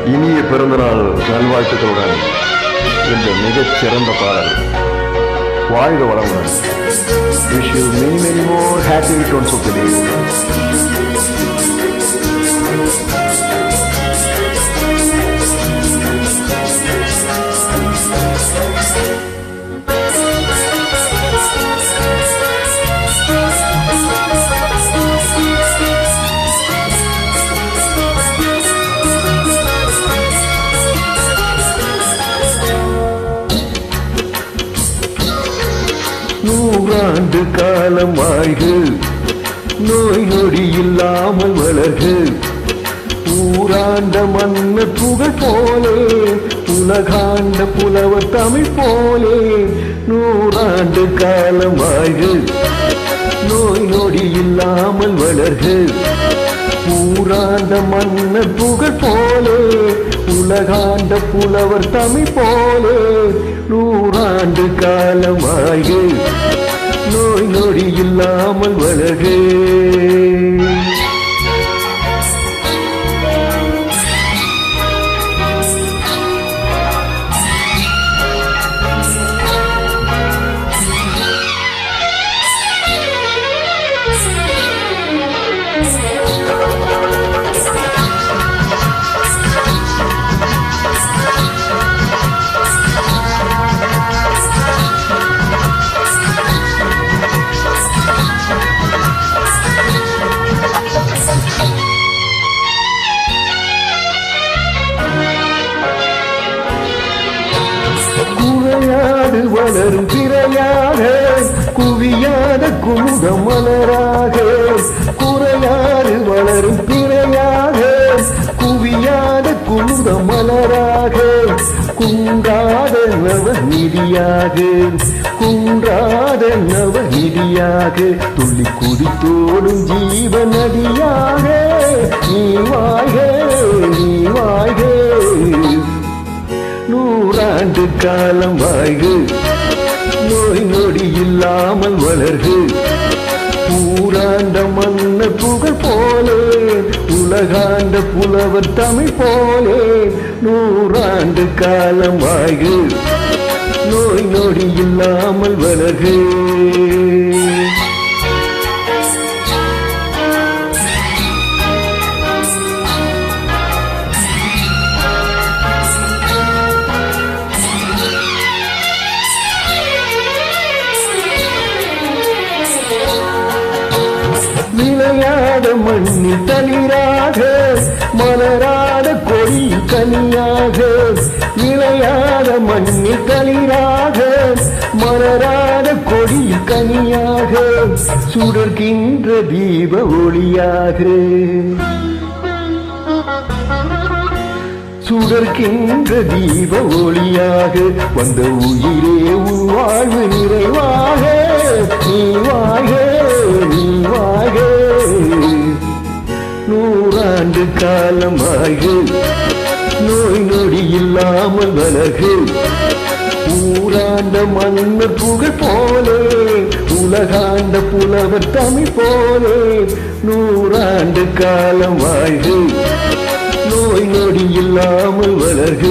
இனிய பிறந்தநாள் நல்வாழ்த்துக்களுடன் இந்த மிகச்சிறந்த பாடல் வாழ்க வளமுடன். Wish you many many more happy returns of the day. நூறாண்டு காலம் வாழ்க, நோய் நொடி இல்லாமல் வளர்க, ஊராண்ட மன்னர் புகழ் போலே, உலகாண்ட புலவர் தமிழ் போலே. நூறாண்டு காலம் வாழ்க, நோய் நொடி இல்லாமல் வளர்க, ஊராண்ட மன்னர் புகழ் போலே, உலகாண்ட புலவர் தமிழ் போலே. நூறாண்டு காலம் வாழ்க, நோய் நொடி இல்லாமல் வளர்க. குறையாது வளரும் திரையாக, குவியாத குமுத மலராக, குறையாது வளரும் திரையாக, குவியாத குமுத மலராக, குன்றாத நவநிதியாக, குன்றாத நவநிதியாக, துள்ளி குதித்தோடும் ஜீவ நதியாக, நீ வாழ்க நீ வாழ்க. நூறாண்டு காலம் வாழ்க, நோய் நொடி இல்லாமல் வளர்க, ஊராண்ட மன்னர் புகழ் போலே, உலகாண்ட புலவர் தமிழ் போலே. நூறாண்டு காலம் வாழ்க, நோய் நொடி இல்லாமல் வளர்க. விளையாட மண்ணில் தளிராக, மலராட கொடி கனியாக, விளையாட மண்ணில் தளிராக, மலராட கொடி கனியாக, சுடர்கின்ற தீப ஒளியாக, சுடர்கின்ற தீப ஒளியாக, வந்த உயிரே உன் வாழ்வு நிறைவாக, நீ வாழ்க நீ வாழ்க. நூறாண்டு காலம் வாழ்க, நோய் நொடி இல்லாமல் வளர்க, ஊராண்ட மன்னர் புகழ் போலே, உலகாண்ட புலவர் தமிழ் போலே. நூறாண்டு காலம் வாழ்க, நோய் நொடி இல்லாமல் வளர்க.